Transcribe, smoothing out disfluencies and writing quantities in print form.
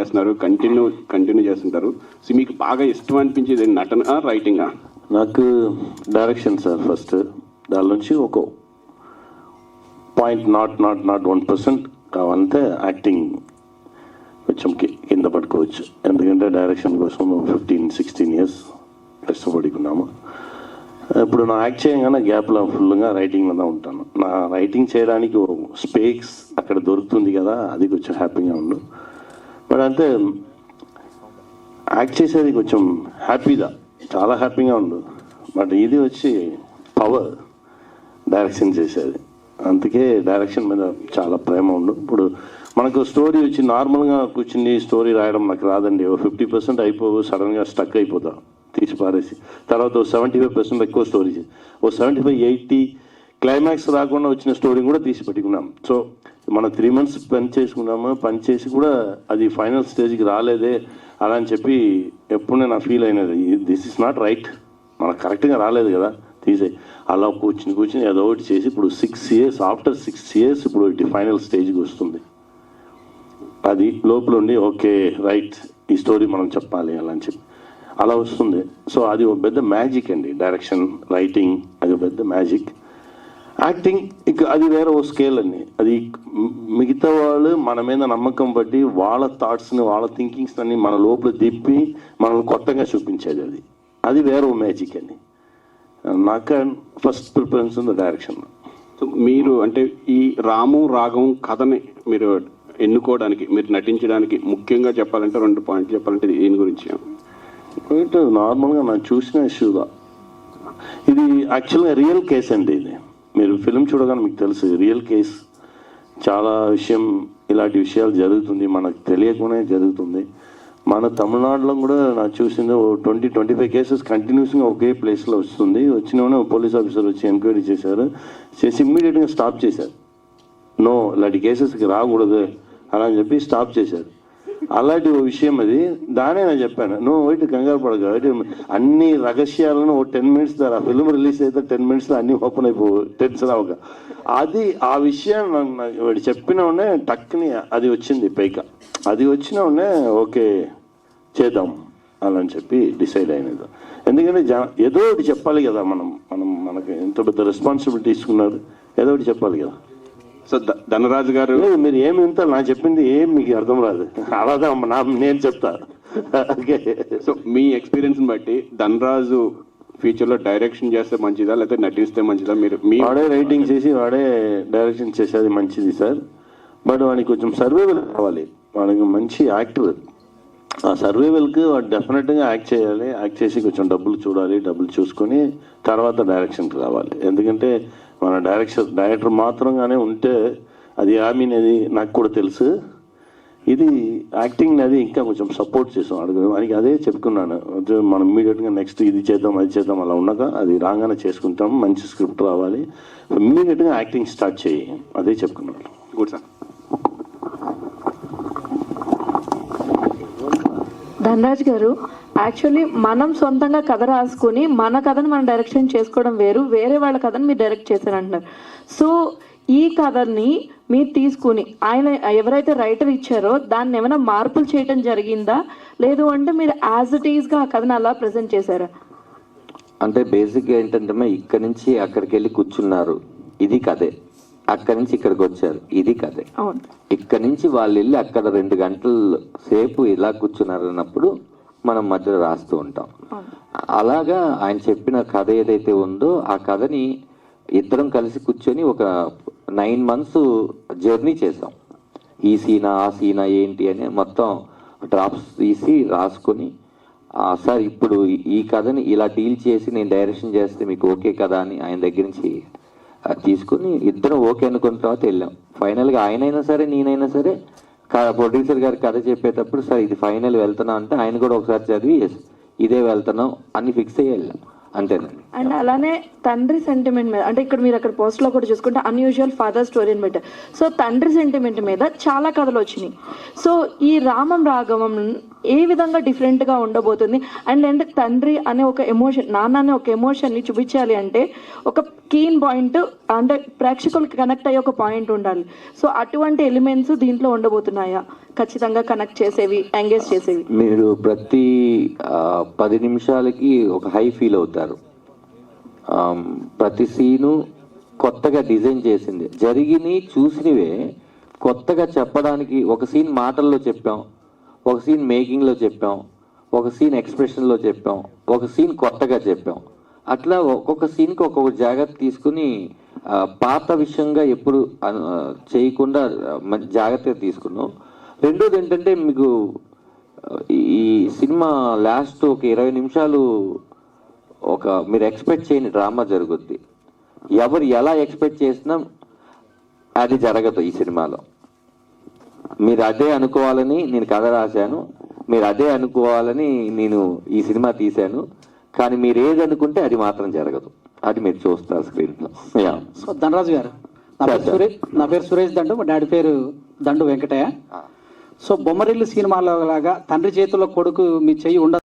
చేస్తున్నారు, కంటిన్యూ చేస్తుంటారు. సో మీకు బాగా ఇష్టం అనిపించేది నటన రైటింగా? నాకు డైరెక్షన్ సార్ ఫస్ట్. దాని నుంచి ఒక పాయింట్ నాట్ 1% కావాలంటే యాక్టింగ్ కొంచెం కింద పట్టుకోవచ్చు. ఎందుకంటే డైరెక్షన్ కోసం 15-16 years కష్టపడుకున్నాము. ఇప్పుడు నా యాక్ట్ చేయగానే గ్యాప్లో ఫుల్గా రైటింగ్లోనే ఉంటాను. నా రైటింగ్ చేయడానికి స్పేస్ అక్కడ దొరుకుతుంది కదా, అది కొంచెం హ్యాపీగా ఉండు. బట్ అంటే యాక్ట్ చేసేది కొంచెం హ్యాపీగా, చాలా హ్యాపీగా ఉండు. బట్ ఇది వచ్చి పవర్ డైరెక్షన్ చేసేది, అందుకే డైరెక్షన్ మీద చాలా ప్రేమ ఉండు. ఇప్పుడు మనకు స్టోరీ వచ్చి నార్మల్గా కూర్చుని స్టోరీ రాయడం నాకు రాదండి. 50% అయిపోవు, సడన్గా స్టక్ అయిపోతా, తీసి పారేసి. తర్వాత 75% ఎక్కువ స్టోరీ, 75-80 క్లైమాక్స్ రాకుండా వచ్చిన స్టోరీ కూడా తీసి పెట్టుకున్నాం. సో మనం 3 months పని చేసి కూడా అది ఫైనల్ స్టేజ్కి రాలేదే అలా అని చెప్పి ఎప్పుడు నేను ఫీల్ అయినది, దిస్ ఇస్ నాట్ రైట్, మనకు కరెక్ట్గా రాలేదు కదా, తీసే. అలా కూర్చుని ఏదో ఒకటి చేసి ఇప్పుడు 6 years, ఆఫ్టర్ 6 years ఇప్పుడు ఇటు ఫైనల్ స్టేజ్కి వస్తుంది. అది లోపల ఉండి ఓకే రైట్, ఈ స్టోరీ మనం చెప్పాలి అలా అని చెప్పి అలా వస్తుంది. సో అది ఒక పెద్ద మ్యాజిక్ అండి, డైరెక్షన్, రైటింగ్ అది ఒక పెద్ద మ్యాజిక్. యాక్టింగ్ ఇక అది వేరే ఓ స్కేల్ అండి. అది మిగతా వాళ్ళు మన మీద నమ్మకం బట్టి వాళ్ళ థాట్స్ని, వాళ్ళ థింకింగ్స్ అన్ని మన లోపల దిప్పి మనల్ని కొత్తగా చూపించేది, అది వేరే ఓ మ్యాజిక్ అండి. నాకు ఫస్ట్ ప్రిఫరెన్స్ ఉంది డైరెక్షన్. సో మీరు అంటే ఈ రాము రాగం కథని మీరు ఎన్నుకోవడానికి, మీరు నటించడానికి ముఖ్యంగా చెప్పాలంటే 2 points చెప్పాలంటే దీని గురించి? నార్మల్గా నాకు చూసిన ఇష్యూగా ఇది యాక్చువల్గా రియల్ కేస్ అండి. ఇది మీరు ఫిలిం చూడగానే మీకు తెలుసు, రియల్ కేస్. చాలా ఇలాంటి విషయాలు జరుగుతుంది, మనకు తెలియకుండానే జరుగుతుంది. మన తమిళనాడులో కూడా నాకు చూసింది 20-25 cases కంటిన్యూస్గా ఒకే ప్లేస్లో వస్తుంది. వచ్చిన పోలీస్ ఆఫీసర్ వచ్చి ఎంక్వైరీ చేశారు, చేసి ఇమ్మీడియట్గా స్టాప్ చేశారు. నో, ఇలాంటి కేసెస్కి రాకూడదు అలా అని చెప్పి స్టాప్ చేశారు. అలాంటి ఓ విషయం అది. దానే నేను చెప్పాను, నువ్వు ఒకటి కంగారు పడగా, అన్ని రహస్యాలను 10 minutes ద్వారా ఫిల్మ్ రిలీజ్ అయితే 10 minutes అన్ని ఓపెన్ అయిపోవు, టెన్షన్ అవ్వక. అది ఆ విషయం వాడు చెప్పిన టక్ని అది వచ్చింది పైగా. అది వచ్చిన ఓకే చేద్దాం అలా అని చెప్పి డిసైడ్ అయినది. ఎందుకంటే ఏదో ఒకటి చెప్పాలి కదా, మనకి ఎంత పెద్ద రెస్పాన్సిబిలిటీ తీసుకున్నారు, ఏదో ఒకటి చెప్పాలి కదా. సో ధనరాజు గారు, మీరు ఏమి వింటారు, నాకు చెప్పింది ఏం మీకు అర్థం రాదు, అలాగే నేను చెప్తా. ఓకే, సో మీ ఎక్స్పీరియన్స్ని బట్టి ధనరాజు ఫ్యూచర్లో డైరెక్షన్ చేస్తే మంచిదా లేకపోతే నటిస్తే మంచిదా? వాడే రైటింగ్ చేసి వాడే డైరెక్షన్ చేసేది మంచిది సార్. బట్ వాడికి కొంచెం సర్వైవల్ కావాలి, వాడికి మంచి యాక్టర్. ఆ సర్వైవల్కి వాడు డెఫినెట్గా యాక్ట్ చేయాలి. యాక్ట్ చేసి కొంచెం డబ్బులు చూడాలి, డబ్బులు చూసుకొని తర్వాత డైరెక్షన్కి రావాలి. ఎందుకంటే మన డైరెక్టర్ మాత్రంగానే ఉంటే అది అనేది నాకు కూడా తెలుసు. ఇది యాక్టింగ్ అది ఇంకా కొంచెం సపోర్ట్ చేసాం అడుగు మనకి. అదే చెప్పుకున్నాను, మనం ఇమ్మీడియట్గా నెక్స్ట్ ఇది చేద్దాం అది చేద్దాం అలా ఉండగా అది రాగానే చేసుకుంటాం. మంచి స్క్రిప్ట్ రావాలి, ఇమ్మీడియట్గా యాక్టింగ్ స్టార్ట్ చేయి, అదే చెప్పుకున్నాను. Good sir. ధనరాజ్ గారు, యాక్చువల్లీ మనం సొంతంగా కథ రాసుకుని మన కథను మనం డైరెక్షన్ చేసుకోవడం వేరు, వేరే వాళ్ళ కథను మీరు డైరెక్ట్ చేశారంటున్నారు. సో ఈ కథని మీరు తీసుకుని ఆయన ఎవరైతే రైటర్ ఇచ్చారో దాన్ని ఏమైనా మార్పులు చేయడం జరిగిందా, లేదు అంటే మీరు యాజ్ ఇట్ ఈస్గా ఆ కథను అలా ప్రజెంట్ చేశారా? అంటే బేసిక్గా ఏంటంటే ఇక్కడి నుంచి అక్కడికి వెళ్ళి కూర్చున్నారు, ఇది కథే. అక్కడి నుంచి ఇక్కడికి వచ్చారు, ఇది కథే. ఇక్కడి నుంచి వాళ్ళు వెళ్ళి అక్కడ 2 గంటల సేపు ఇలా కూర్చున్నారు అన్నప్పుడు మనం మధ్యలో రాస్తూ ఉంటాం. అలాగా ఆయన చెప్పిన కథ ఏదైతే ఉందో ఆ కథని ఇద్దరం కలిసి కూర్చొని ఒక 9 months జర్నీ చేసాం. ఈ సీనా ఆ సీనా ఏంటి అని మొత్తం డ్రాప్స్ తీసి రాసుకొని, సార్ ఇప్పుడు ఈ కథని ఇలా డీల్ చేసి నేను డైరెక్షన్ చేస్తే మీకు ఓకే కదా అని ఆయన దగ్గర నుంచి తీసుకుని ఇద్దరం ఓకే అనుకున్న తర్వాత వెళ్ళాం. ఫైనల్గా ఆయనైనా సరే నేనైనా సరే ప్రొడ్యూసర్ గారి కథ చెప్పేటప్పుడు సార్ ఇది ఫైనల్ వెళ్తున్నా అంటే ఆయన కూడా ఒకసారి చదివి ఇదే వెళ్తున్నాం అని ఫిక్స్ అయ్యి వెళ్ళాం, అంతేనండి. అండ్ అలానే తండ్రి సెంటిమెంట్ మీద, అంటే ఇక్కడ మీరు అక్కడ పోస్ట్లో కూడా చూసుకుంటే అన్యూజువల్ ఫాదర్ స్టోరీ అని పెట్టారు. సో తండ్రి సెంటిమెంట్ మీద చాలా కథలు వచ్చినాయి. సో ఈ రామం రాఘవం ఏ విధంగా డిఫరెంట్గా ఉండబోతుంది. అండ్ తండ్రి అనే ఒక ఎమోషన్, నాన్న అనే ఒక ఎమోషన్ని చూపించాలి అంటే ఒక కీన్ పాయింట్, అంటే ప్రేక్షకులకి కనెక్ట్ అయ్యే ఒక పాయింట్ ఉండాలి. సో అటువంటి ఎలిమెంట్స్ దీంట్లో ఉండబోతున్నాయా, ఖచ్చితంగా కనెక్ట్ చేసేవి, ఎంగేజ్ చేసేవి? మీరు ప్రతి 10 నిమిషాలకి ఒక హై ఫీల్ అవుతారు. ప్రతి సీను కొత్తగా డిజైన్ చేసింది, జరిగినవి చూసినవే కొత్తగా చెప్పడానికి. ఒక సీన్ మాటల్లో చెప్పాం, ఒక సీన్ మేకింగ్లో చెప్పాం, ఒక సీన్ ఎక్స్ప్రెషన్లో చెప్పాం, ఒక సీన్ కొత్తగా చెప్పాం. అట్లా ఒక్కొక్క సీన్కి ఒక్కొక్క జాగ్రత్త తీసుకుని పాత విషయంగా ఎప్పుడు చేయకుండా జాగ్రత్తగా తీసుకున్నాం. రెండోది ఏంటంటే, మీకు ఈ సినిమా లాస్ట్ ఒక 20 నిమిషాలు మీరు ఎక్స్పెక్ట్ చేయని డ్రామా జరుగుద్ది. ఎవరు ఎలా ఎక్స్పెక్ట్ చేసినా అది జరగదు ఈ సినిమాలో. మీరు అదే అనుకోవాలని నేను కథ రాశాను, మీరు అదే అనుకోవాలని నేను ఈ సినిమా తీశాను, కానీ మీరు ఏది అనుకుంటే అది మాత్రం జరగదు. అది మీరు చూస్తారు స్క్రీన్లో. సో ధనరాజు గారు, నా పేరు సురేష్ దండు, మా డాడీ పేరు దండు వెంకటయ్య. సో బొమ్మరిల్లు సినిమాలో లాగా తండ్రి చేతుల్లో కొడుకు మీ చెయ్యి ఉండదు.